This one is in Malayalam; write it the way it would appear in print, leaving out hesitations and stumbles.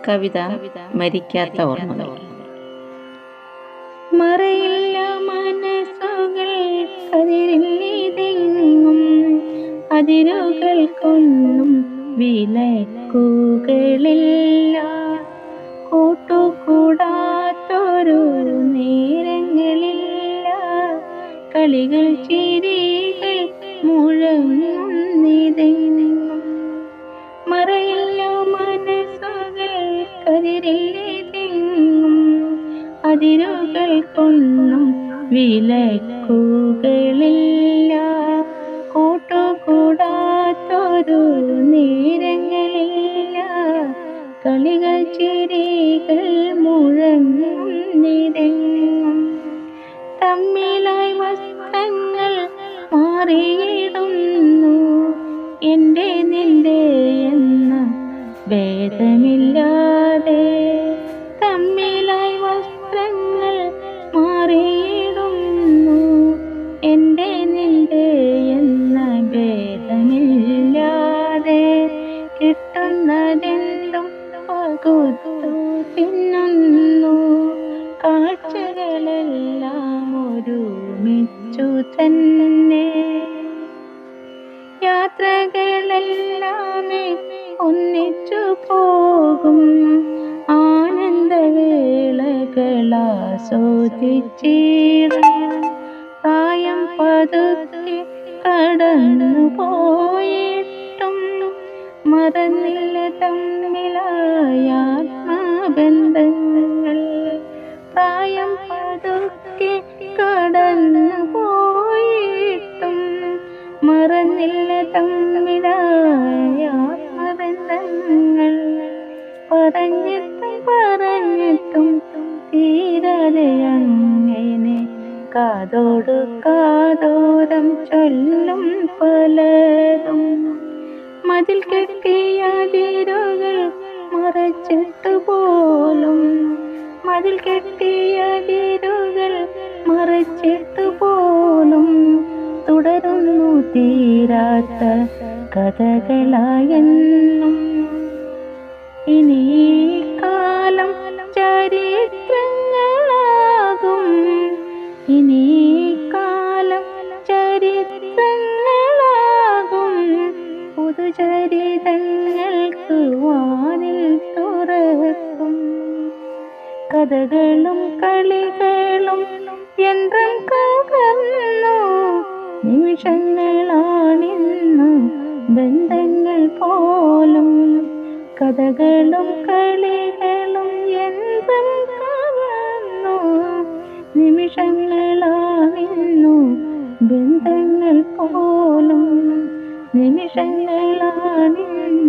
കവിത മരിക്കാത്ത ഓർമ്മകൾ. മറയില്ല മനസ്സുകൾ കതിരില്ലെങ്ങും, അതിരുകൾക്കൊന്നും വിലക്കുകളില്ല. കൂട്ടുകൂടാത്തൊരു നേരങ്ങളില്ല, കളികൾ ചിരികൾ മുഴങ്ങുന്നിതെങ്ങും. മറയില്ല മനസ്സുകൾ കതിരില്ലെങ്ങും, അതിരുകൾക്കൊന്നും വിലക്കുകളില്ല. കൂട്ടുകൂടാത്തൊരു നേരങ്ങളില്ല, കളികൾ ചിരികൾ മുഴങ്ങുന്നിതെങ്ങും. തമ്മിലായി വസ്ത്രങ്ങൾ മാറിയിടുന്നു, എൻ്റെ നിന്റെ എന്ന ഭേദമില്ലാതെ. തമ്മിലായി വസ്ത്രങ്ങൾ മാറിയിടുന്നു, എൻ്റെ നിന്റെ എന്ന ഭേദമില്ലാതെ. കിട്ടുന്നതെന്തും പകുത്തു തിന്നുന്നു, കാഴ്ചകളെല്ലാം ഒരുമിച്ചു തന്നെ. യാത്രകളെല്ലാമേ ഒന്നിച്ചു പോകും, ആനന്ദവേളകളാസ്വദിച്ചിടാം. പ്രായം പതുക്കെ കടന്നു പോയിട്ടും മറന്നില്ല തമ്മിലായ ആത്മബന്ധങ്ങൾ. പ്രായം പതുക്കെ കടന്നു പോയിട്ടും മറന്നില്ല തമ്മിലായ ആത്മബന്ധങ്ങൾ. പറഞ്ഞിട്ടും പറഞ്ഞിട്ടും തീരാതെ അങ്ങനെ കാതോട് കാതോരം ചൊല്ലും പലതും. മതിൽ കെട്ടിയ അതിരുകൾ മറച്ചിട്ട് പോലും, മതിൽ കെട്ടിയ അതിരുകൾ മറച്ചിട്ട് പോലും തുടരുന്നു തീരാത്ത കഥകളായെന്നും. ഇനി ഈ കാലം ചരിത്രങ്ങളാകും, ഇനി ഈ കാലം ചരിത്രങ്ങളാകും. പുതുചരിതങ്ങൾക്ക് വാനിൽ തുറക്കും. കഥകളും കളികളും യന്ത്രം കവർന്നു, നിമിഷങ്ങളാണിന്നു ബന്ധങ്ങൾ പോലും. കഥകളും കളികളും യന്ത്രം കവർന്നു, നിമിഷങ്ങളാണിന്നു ബന്ധങ്ങൾ പോലും. നിമിഷങ്ങളാണിന്നു